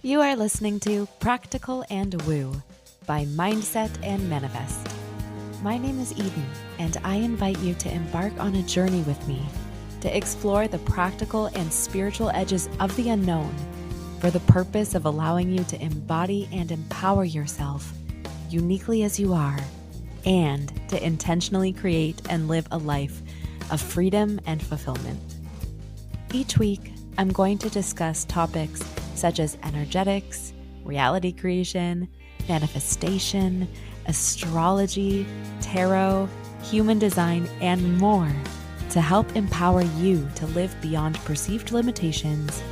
You are listening to Practical and Woo by Mindset and Manifest. My name is Eden, and I invite you to embark on a journey with me to explore the practical and spiritual edges of the unknown for the purpose of allowing you to embody and empower yourself uniquely as you are, and to intentionally create and live a life of freedom and fulfillment. Each week, I'm going to discuss topics such as energetics, reality creation, manifestation, astrology, tarot, human design, and more to help empower you to live beyond perceived limitations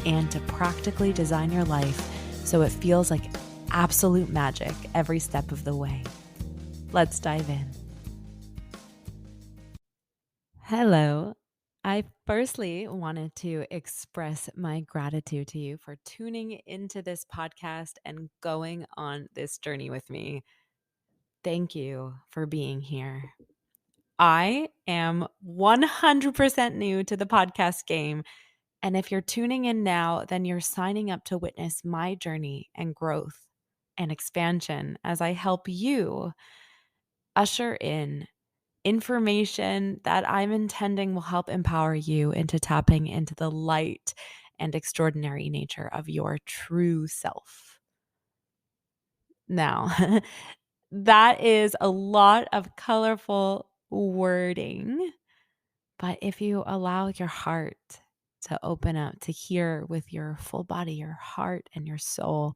and to practically design your life so it feels like absolute magic every step of the way. Let's dive in. Hello. I firstly wanted to express my gratitude to you for tuning into this podcast and going on this journey with me. Thank you for being here. I am 100% new to the podcast game. And if you're tuning in now, then you're signing up to witness my journey and growth and expansion as I help you usher in information that I'm intending will help empower you into tapping into the light and extraordinary nature of your true self. Now, that is a lot of colorful wording, but if you allow your heart to open up to hear with your full body, your heart and your soul,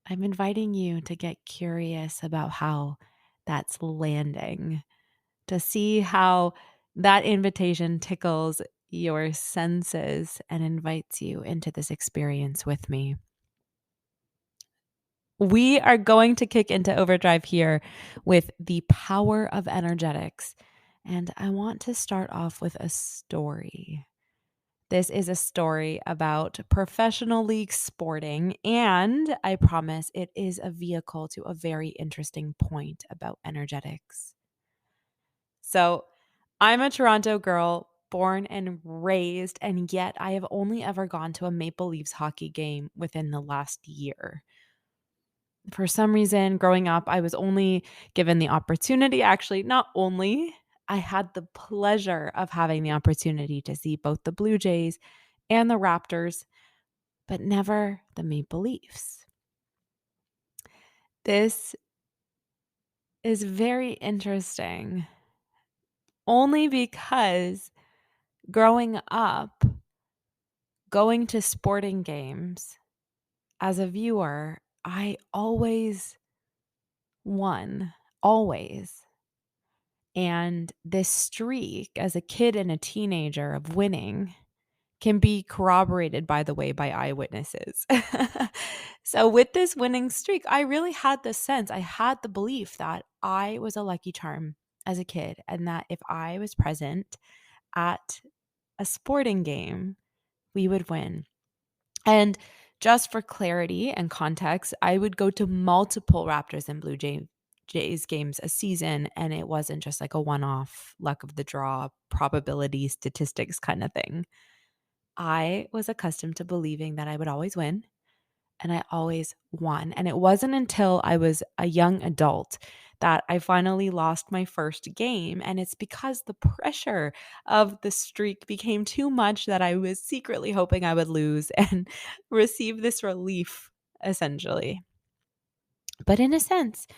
I'm inviting you to get curious about how that's landing, to see how that invitation tickles your senses and invites you into this experience with me. We are going to kick into overdrive here with the power of energetics. And I want to start off with a story. This is a story about professional league sporting, and I promise it is a vehicle to a very interesting point about energetics. So, I'm a Toronto girl, born and raised, and yet I have only ever gone to a Maple Leafs hockey game within the last year. For some reason, growing up, I was only given the opportunity, actually, not only, I had the pleasure of having the opportunity to see both the Blue Jays and the Raptors, but never the Maple Leafs. This is very interesting, only because growing up, going to sporting games as a viewer, I always won, always. And this streak as a kid and a teenager of winning can be corroborated, by the way, by eyewitnesses. So with this winning streak, I really had the sense, I had the belief that I was a lucky charm as a kid, and that if I was present at a sporting game, we would win. And just for clarity and context, I would go to multiple Raptors and Jays games a season, and it wasn't just like a one-off luck of the draw, probability, statistics kind of thing. I was accustomed to believing that I would always win, and I always won. And it wasn't until I was a young adult that I finally lost my first game. And it's because the pressure of the streak became too much that I was secretly hoping I would lose and receive this relief, essentially. But in a sense,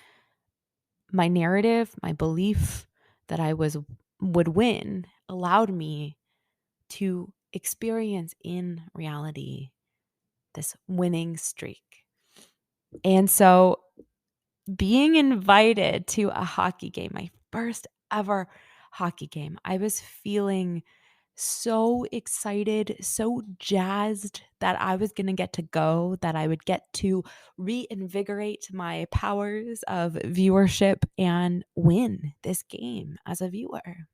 my narrative, my belief that would win allowed me to experience in reality this winning streak. And so being invited to a hockey game, my first ever hockey game, I was feeling so excited, so jazzed that I was going to get to go, that I would get to reinvigorate my powers of viewership and win this game as a viewer.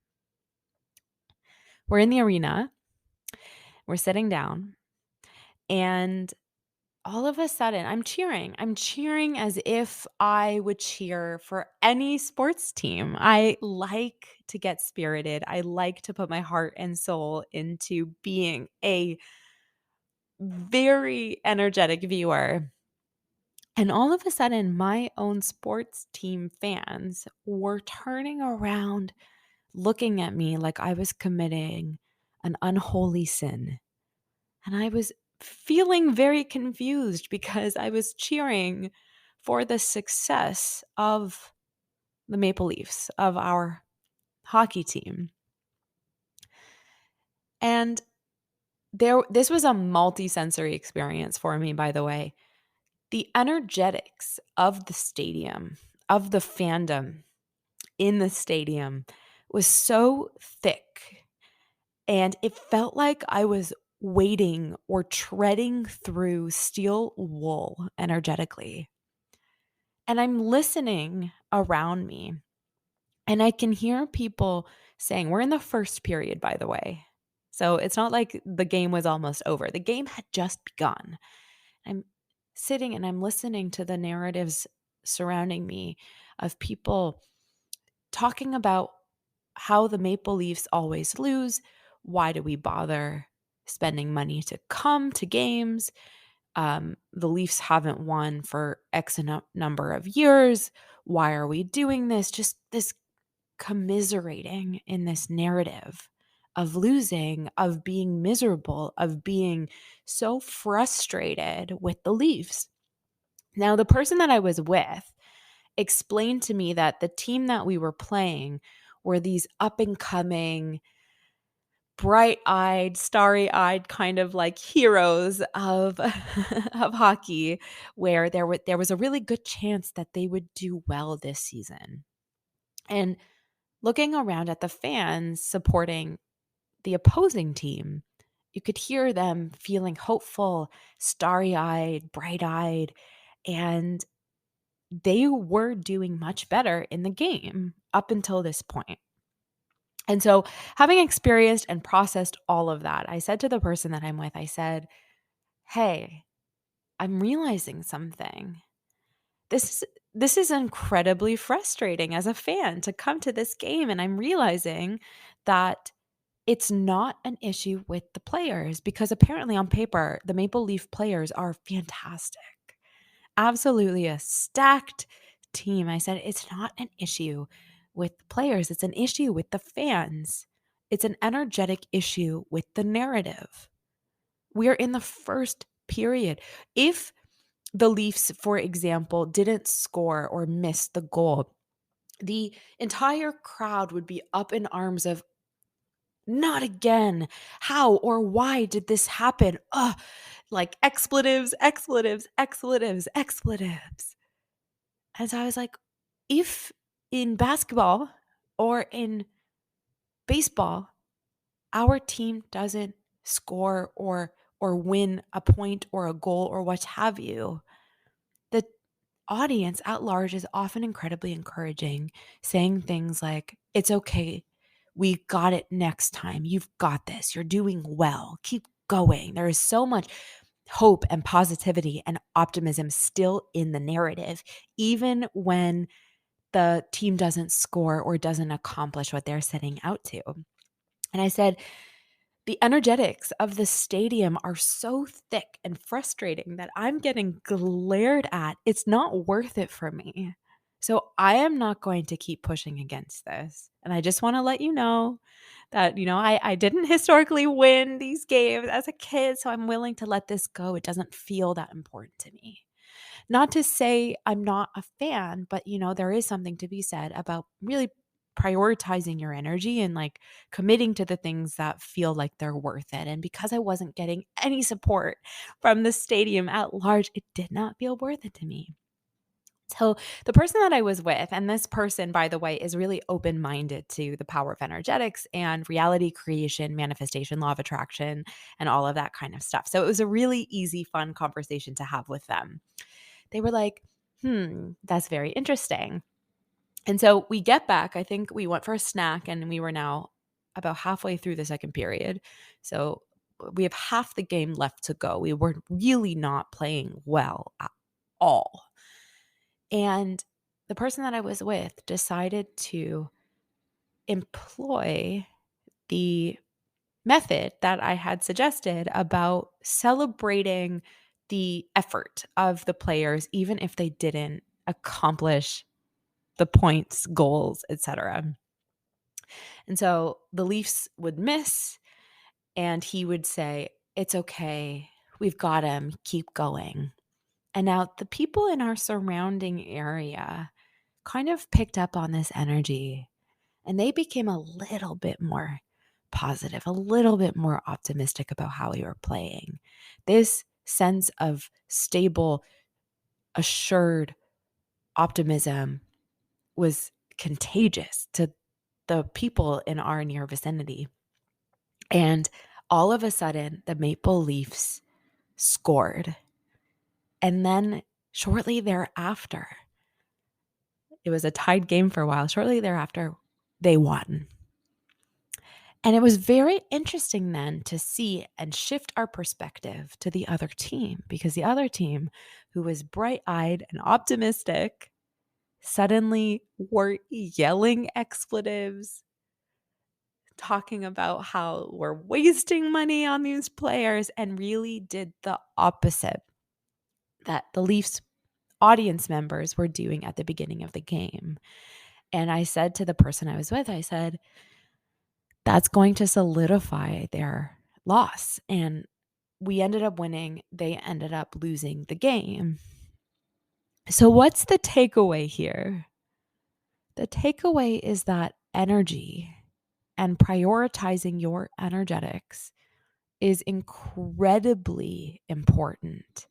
We're in the arena, we're sitting down, and all of a sudden, I'm cheering. I'm cheering as if I would cheer for any sports team. I like to get spirited. I like to put my heart and soul into being a very energetic viewer. And all of a sudden, my own sports team fans were turning around, looking at me like I was committing an unholy sin. And I was feeling very confused because I was cheering for the success of the Maple Leafs, of our hockey team. And this was a multi-sensory experience for me, by the way. The energetics of the stadium, of the fandom in the stadium was so thick, and it felt like I was wading or treading through steel wool energetically. And I'm listening around me, and I can hear people saying, we're in the first period, by the way. So it's not like the game was almost over. The game had just begun. I'm sitting and I'm listening to the narratives surrounding me of people talking about how the Maple Leafs always lose. Why do we bother spending money to come to games? The Leafs haven't won for X number of years. Why are we doing this? Just this commiserating in this narrative of losing, of being miserable, of being so frustrated with the Leafs. Now, the person that I was with explained to me that the team that we were playing were these up and coming, bright eyed, starry eyed kind of like heroes of, of hockey, where there was a really good chance that they would do well this season. And looking around at the fans supporting the opposing team, you could hear them feeling hopeful, starry eyed, bright eyed, and they were doing much better in the game up until this point. And so, having experienced and processed all of that, I said to the person that I'm with, I said, hey, I'm realizing something. This this is incredibly frustrating as a fan to come to this game, and I'm realizing that it's not an issue with the players, because apparently on paper the Maple Leaf players are fantastic. Absolutely a stacked team. I said it's not an issue with the players, it's an issue with the fans. It's an energetic issue with the narrative. We are in the first period. If the Leafs, for example, didn't score or miss the goal, the entire crowd would be up in arms of, not again. How or why did this happen? Ugh, like expletives, expletives, expletives, expletives. And so I was like, if in basketball or in baseball, our team doesn't score or win a point or a goal or what have you, the audience at large is often incredibly encouraging, saying things like, it's okay. We got it next time. You've got this. You're doing well. Keep going. There is so much hope and positivity and optimism still in the narrative, even when the team doesn't score or doesn't accomplish what they're setting out to. And I said, the energetics of the stadium are so thick and frustrating that I'm getting glared at. It's not worth it for me. So I am not going to keep pushing against this. And I just want to let you know that, I didn't historically win these games as a kid, so I'm willing to let this go. It doesn't feel that important to me. Not to say I'm not a fan, but there is something to be said about really prioritizing your energy and like committing to the things that feel like they're worth it. And because I wasn't getting any support from the stadium at large, it did not feel worth it to me. So the person that I was with, and this person, by the way, is really open-minded to the power of energetics and reality creation, manifestation, law of attraction, and all of that kind of stuff. So it was a really easy, fun conversation to have with them. They were like, that's very interesting. And so we get back, I think we went for a snack, and we were now about halfway through the second period. So we have half the game left to go. We were really not playing well at all. And the person that I was with decided to employ the method that I had suggested about celebrating the effort of the players, even if they didn't accomplish the points, goals, etc. And so the Leafs would miss, and he would say, "It's okay. We've got him. Keep going." And now the people in our surrounding area kind of picked up on this energy, and they became a little bit more positive, a little bit more optimistic about how we were playing. This sense of stable, assured optimism was contagious to the people in our near vicinity. And all of a sudden, the Maple Leafs scored. And then shortly thereafter, it was a tied game for a while. Shortly thereafter, they won. And it was very interesting then to see and shift our perspective to the other team, because the other team, who was bright-eyed and optimistic, suddenly were yelling expletives, talking about how we're wasting money on these players, and really did the opposite that the Leafs audience members were doing at the beginning of the game. And I said to the person I was with, I said, that's going to solidify their loss. And we ended up winning. They ended up losing the game. So, what's the takeaway here? The takeaway is that energy and prioritizing your energetics is incredibly important,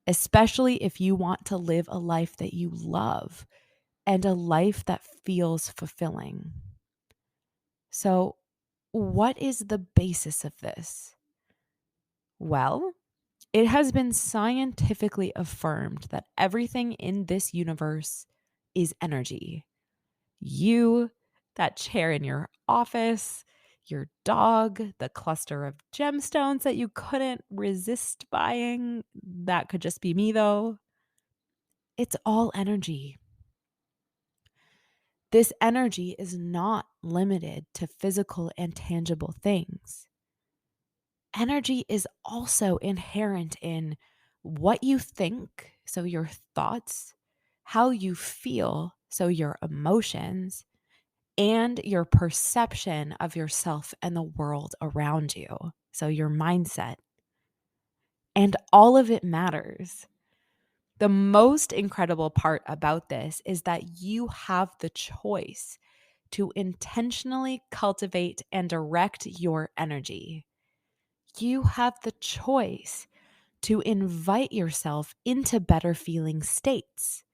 especially if you want to live a life that you love and a life that feels fulfilling. So, what is the basis of this? Well, it has been scientifically affirmed that everything in this universe is energy. You, that chair in your office, your dog, the cluster of gemstones that you couldn't resist buying. That could just be me, though. It's all energy. This energy is not limited to physical and tangible things. Energy is also inherent in what you think, so your thoughts, how you feel, so your emotions, and your perception of yourself and the world around you, so your mindset. And all of it matters. The most incredible part about this is that you have the choice to intentionally cultivate and direct your energy. You have the choice to invite yourself into better feeling states,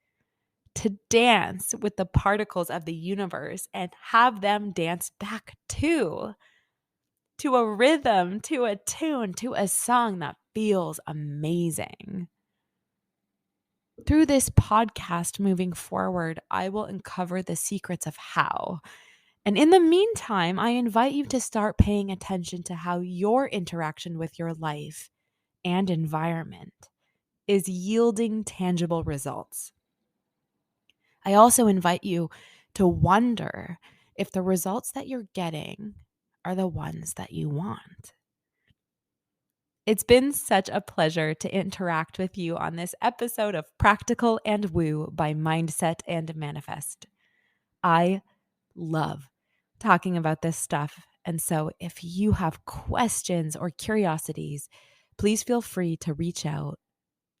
to dance with the particles of the universe and have them dance back to a rhythm, to a tune, to a song that feels amazing. Through this podcast moving forward, I will uncover the secrets of how. And in the meantime, I invite you to start paying attention to how your interaction with your life and environment is yielding tangible results. I also invite you to wonder if the results that you're getting are the ones that you want. It's been such a pleasure to interact with you on this episode of Practical and Woo by Mindset and Manifest. I love talking about this stuff. And so if you have questions or curiosities, please feel free to reach out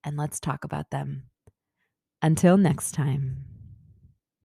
and let's talk about them. Until next time.